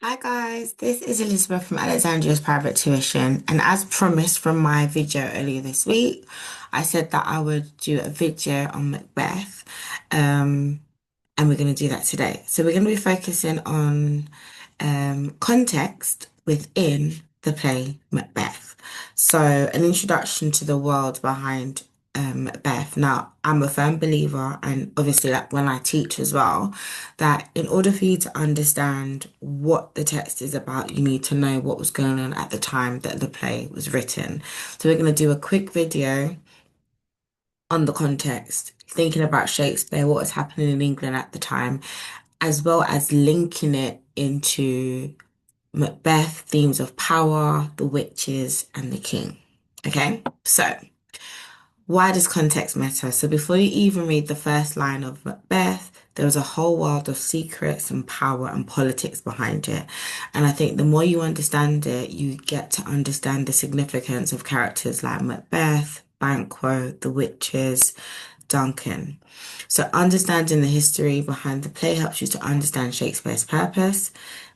Hi guys, this is Elizabeth from Alexandria's Private Tuition, and as promised from my video earlier this week, I said that I would do a video on Macbeth, um, and we're going to do that today. So we're going to be focusing on context within the play Macbeth. So an introduction to the world behind Macbeth. Now, I'm a firm believer, and obviously, like when I teach as well, that in order for you to understand what the text is about, you need to know what was going on at the time that the play was written. So we're going to do a quick video on the context, thinking about Shakespeare, what was happening in England at the time, as well as linking it into Macbeth, themes of power, the witches, and the king. Okay, so why does context matter? So before you even read the first line of Macbeth, there was a whole world of secrets and power and politics behind it. And I think the more you understand it, you get to understand the significance of characters like Macbeth, Banquo, the witches, Duncan. So understanding the history behind the play helps you to understand Shakespeare's purpose,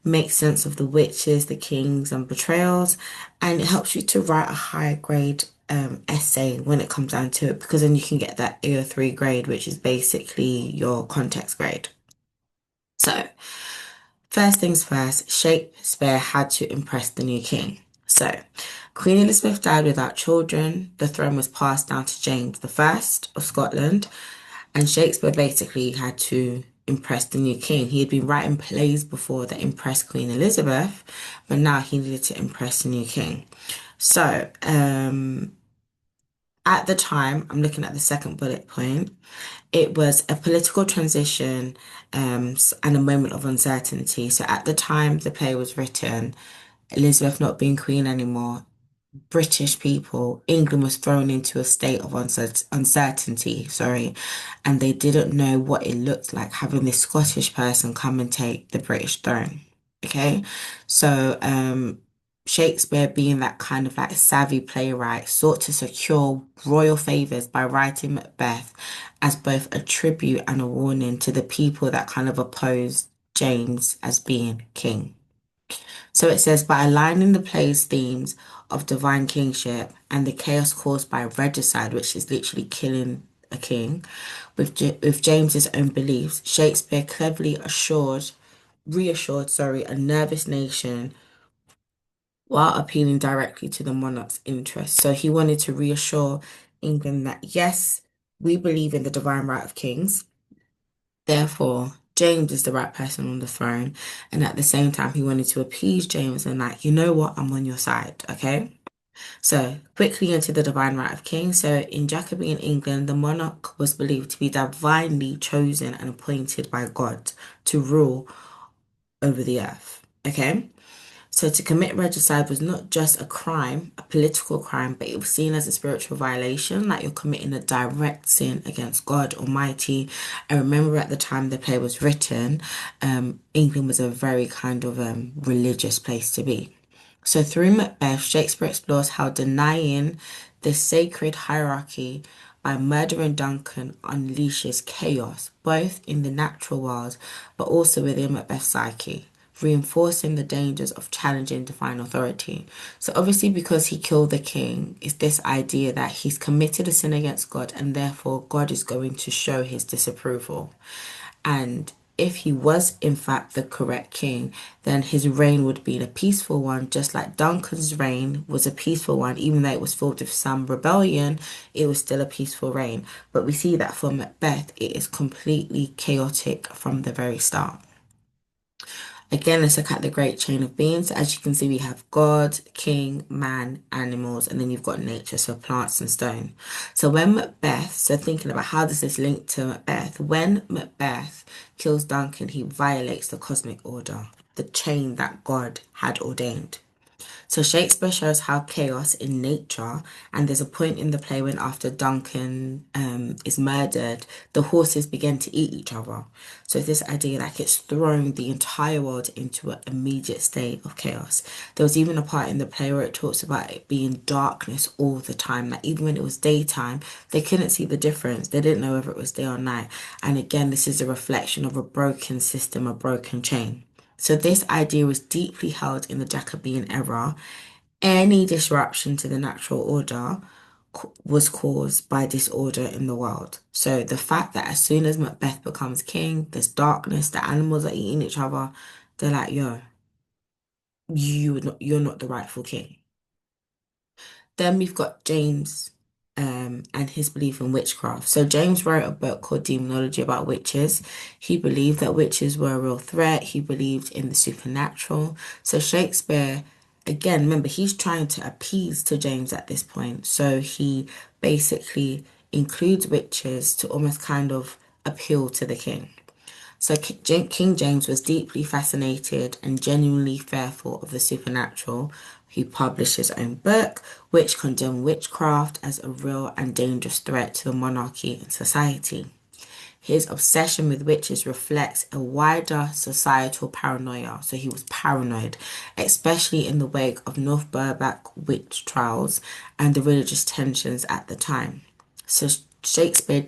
make sense of the witches, the kings, and betrayals, and it helps you to write a high grade essay when it comes down to it, because then you can get that AO3 grade, which is basically your context grade. So, first things first, Shakespeare had to impress the new king. So, Queen Elizabeth died without children. The throne was passed down to James I of Scotland, and Shakespeare basically had to impress the new king. He had been writing plays before that impressed Queen Elizabeth, but now he needed to impress the new king. So, at the time, I'm looking at the second bullet point, it was a political transition, and a moment of uncertainty. So at the time the play was written, Elizabeth not being queen anymore, British people, England was thrown into a state of uncertainty, sorry, and they didn't know what it looked like having this Scottish person come and take the British throne. Okay, so Shakespeare, being that kind of like savvy playwright, sought to secure royal favors by writing Macbeth as both a tribute and a warning to the people that kind of opposed James as being king. So it says, by aligning the play's themes of divine kingship and the chaos caused by regicide, which is literally killing a king, with James's own beliefs, Shakespeare cleverly reassured, sorry, a nervous nation while appealing directly to the monarch's interests. So he wanted to reassure England that yes, we believe in the divine right of kings. Therefore, James is the right person on the throne. And at the same time, he wanted to appease James and like, you know what, I'm on your side, okay? So quickly into the divine right of kings. So in Jacobean England, the monarch was believed to be divinely chosen and appointed by God to rule over the earth. Okay? So to commit regicide was not just a crime, a political crime, but it was seen as a spiritual violation, like you're committing a direct sin against God Almighty. I remember at the time the play was written, England was a very kind of religious place to be. So through Macbeth, Shakespeare explores how denying this sacred hierarchy by murdering Duncan unleashes chaos, both in the natural world, but also within Macbeth's psyche, reinforcing the dangers of challenging divine authority. So obviously because he killed the king, it's this idea that he's committed a sin against God and therefore God is going to show his disapproval. And if he was in fact the correct king, then his reign would be a peaceful one, just like Duncan's reign was a peaceful one, even though it was filled with some rebellion, it was still a peaceful reign. But we see that for Macbeth, it is completely chaotic from the very start. Again, let's look at the great chain of beings. As you can see, we have God, king, man, animals, and then you've got nature, so plants and stone. So when Macbeth, so thinking about how does this link to Macbeth? When Macbeth kills Duncan, he violates the cosmic order, the chain that God had ordained. So Shakespeare shows how chaos in nature, and there's a point in the play when after Duncan is murdered, the horses begin to eat each other. So this idea like it's thrown the entire world into an immediate state of chaos. There was even a part in the play where it talks about it being darkness all the time. Like even when it was daytime, they couldn't see the difference. They didn't know whether it was day or night. And again, this is a reflection of a broken system, a broken chain. So this idea was deeply held in the Jacobean era. Any disruption to the natural order was caused by disorder in the world. So the fact that as soon as Macbeth becomes king, there's darkness, the animals are eating each other, they're like, yo, you're not the rightful king. Then we've got James, and his belief in witchcraft. So James wrote a book called Demonology about witches. He believed that witches were a real threat. He believed in the supernatural. So Shakespeare, again, remember, he's trying to appease to James at this point. So he basically includes witches to almost kind of appeal to the king. So King James was deeply fascinated and genuinely fearful of the supernatural. He published his own book, which condemned witchcraft as a real and dangerous threat to the monarchy and society. His obsession with witches reflects a wider societal paranoia. So he was paranoid, especially in the wake of North Berwick witch trials and the religious tensions at the time. So Shakespeare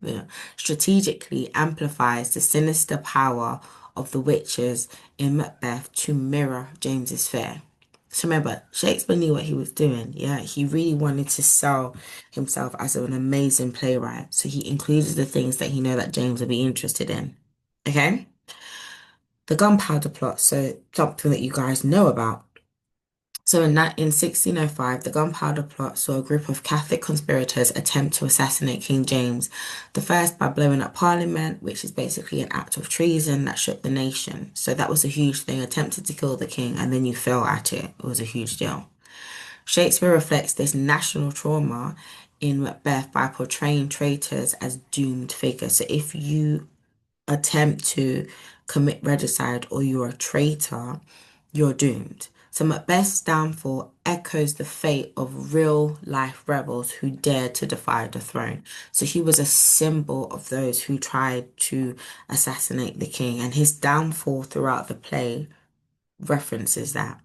yeah, strategically amplifies the sinister power of the witches in Macbeth to mirror James's fear. So remember, Shakespeare knew what he was doing. Yeah, he really wanted to sell himself as an amazing playwright. So he included the things that he knew that James would be interested in. Okay? The Gunpowder Plot. So something that you guys know about. So in 1605, the Gunpowder Plot saw a group of Catholic conspirators attempt to assassinate King James the First by blowing up Parliament, which is basically an act of treason that shook the nation. So that was a huge thing, attempted to kill the king and then you fail at it. It was a huge deal. Shakespeare reflects this national trauma in Macbeth by portraying traitors as doomed figures. So if you attempt to commit regicide or you're a traitor, you're doomed. So Macbeth's downfall echoes the fate of real life rebels who dared to defy the throne. So he was a symbol of those who tried to assassinate the king, and his downfall throughout the play references that.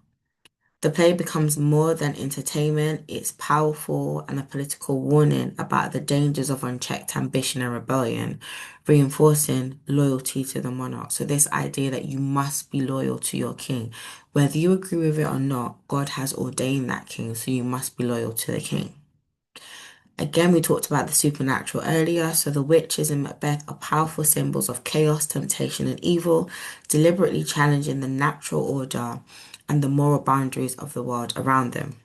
The play becomes more than entertainment, it's powerful and a political warning about the dangers of unchecked ambition and rebellion, reinforcing loyalty to the monarch. So, this idea that you must be loyal to your king, whether you agree with it or not, God has ordained that king, so you must be loyal to the king. Again, we talked about the supernatural earlier. So, the witches in Macbeth are powerful symbols of chaos, temptation, and evil, deliberately challenging the natural order and the moral boundaries of the world around them.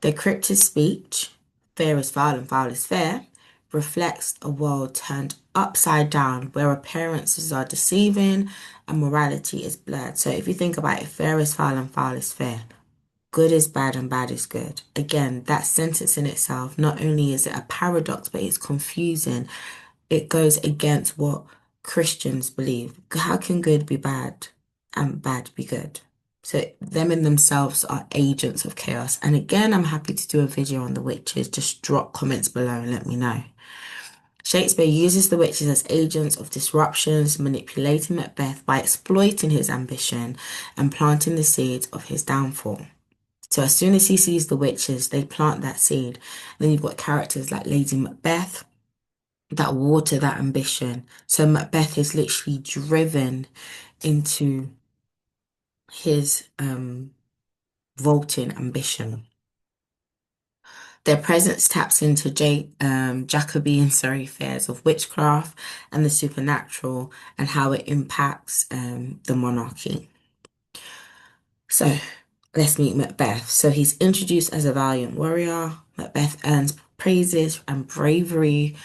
Their cryptic speech, fair is foul and foul is fair, reflects a world turned upside down where appearances are deceiving and morality is blurred. So if you think about it, fair is foul and foul is fair. Good is bad and bad is good. Again, that sentence in itself, not only is it a paradox, but it's confusing. It goes against what Christians believe. How can good be bad and bad be good? So them in themselves are agents of chaos. And again, I'm happy to do a video on the witches. Just drop comments below and let me know. Shakespeare uses the witches as agents of disruptions, manipulating Macbeth by exploiting his ambition and planting the seeds of his downfall. So as soon as he sees the witches, they plant that seed. And then you've got characters like Lady Macbeth that water that ambition. So Macbeth is literally driven into his vaulting ambition. Their presence taps into Jacobean, fears of witchcraft and the supernatural and how it impacts the monarchy. So let's meet Macbeth. So he's introduced as a valiant warrior. Macbeth earns praises and bravery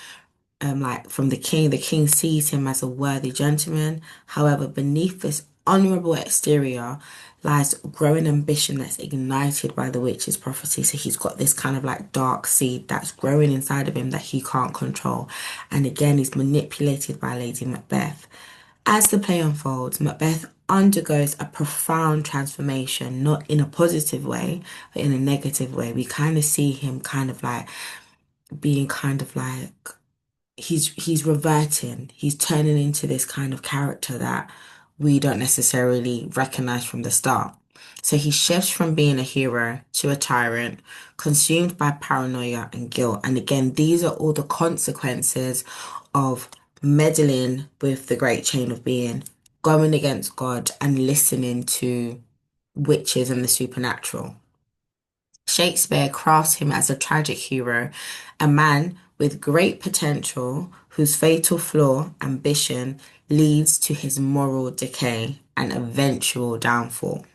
like from the king. The king sees him as a worthy gentleman. However, beneath this honorable exterior lies growing ambition that's ignited by the witch's prophecy. So he's got this kind of like dark seed that's growing inside of him that he can't control. And again, he's manipulated by Lady Macbeth. As the play unfolds, Macbeth undergoes a profound transformation, not in a positive way, but in a negative way. We kind of see him kind of like being kind of like he's reverting. He's turning into this kind of character that we don't necessarily recognize from the start. So he shifts from being a hero to a tyrant, consumed by paranoia and guilt. And again, these are all the consequences of meddling with the great chain of being. going against God and listening to witches and the supernatural. Shakespeare crafts him as a tragic hero, a man with great potential whose fatal flaw, ambition, leads to his moral decay and eventual downfall.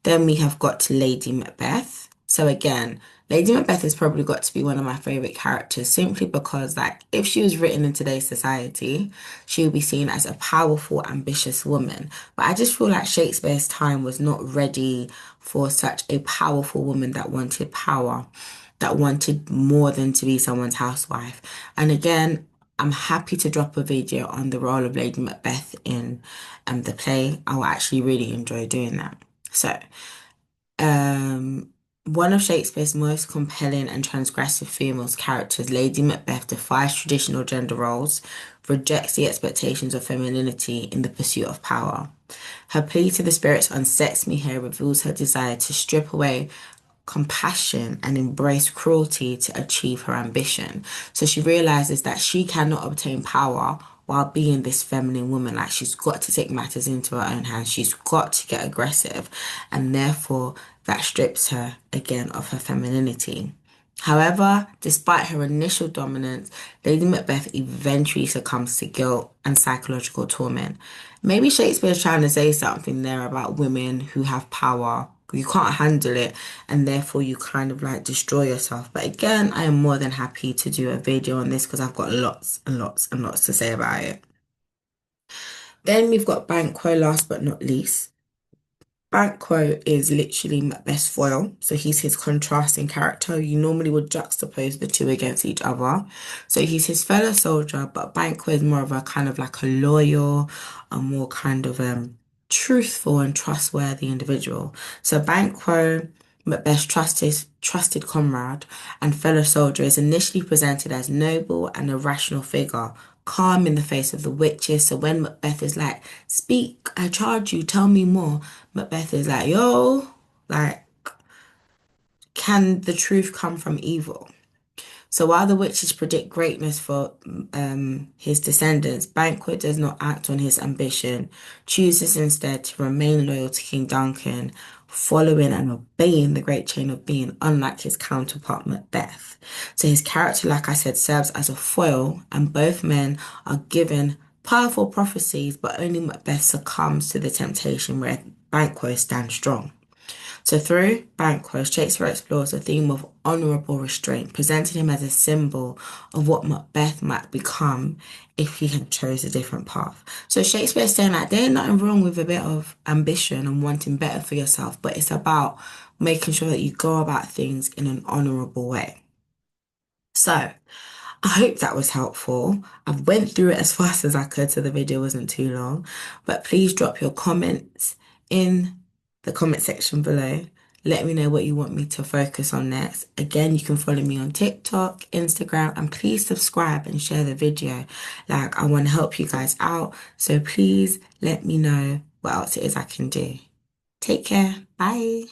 Then we have got Lady Macbeth. So again, Lady Macbeth has probably got to be one of my favorite characters simply because, like, if she was written in today's society, she would be seen as a powerful, ambitious woman. But I just feel like Shakespeare's time was not ready for such a powerful woman that wanted power, that wanted more than to be someone's housewife. And again, I'm happy to drop a video on the role of Lady Macbeth in the play. I will actually really enjoy doing that. So, um, one of Shakespeare's most compelling and transgressive female characters, Lady Macbeth, defies traditional gender roles, rejects the expectations of femininity in the pursuit of power. Her plea to the spirits unsets me here reveals her desire to strip away compassion and embrace cruelty to achieve her ambition. So she realizes that she cannot obtain power while being this feminine woman. Like she's got to take matters into her own hands. She's got to get aggressive. And therefore, that strips her again of her femininity. However, despite her initial dominance, Lady Macbeth eventually succumbs to guilt and psychological torment. Maybe Shakespeare's trying to say something there about women who have power. You can't handle it, and therefore you kind of like destroy yourself. But again, I am more than happy to do a video on this because I've got lots and lots and lots to say about it. Then we've got Banquo last but not least. Banquo is literally Macbeth's foil, so he's his contrasting character. You normally would juxtapose the two against each other. So he's his fellow soldier, but Banquo is more of a kind of like a loyal, a more kind of truthful and trustworthy individual. So Banquo, Macbeth's trusted comrade and fellow soldier, is initially presented as noble and a rational figure, calm in the face of the witches. So when Macbeth is like, "Speak, I charge you, tell me more," Macbeth is like, "Yo, like, can the truth come from evil?" So while the witches predict greatness for his descendants, Banquo does not act on his ambition, chooses instead to remain loyal to King Duncan, following and obeying the great chain of being, unlike his counterpart Macbeth. So his character, like I said, serves as a foil, and both men are given powerful prophecies, but only Macbeth succumbs to the temptation where Banquo stands strong. So through Banquo, Shakespeare explores the theme of honourable restraint, presenting him as a symbol of what Macbeth might become if he had chose a different path. So Shakespeare is saying like there ain't nothing wrong with a bit of ambition and wanting better for yourself, but it's about making sure that you go about things in an honourable way. So I hope that was helpful. I went through it as fast as I could so the video wasn't too long. But please drop your comments in the comment section below. Let me know what you want me to focus on next. Again, you can follow me on TikTok, Instagram, and please subscribe and share the video. Like, I want to help you guys out. So please let me know what else it is I can do. Take care. Bye.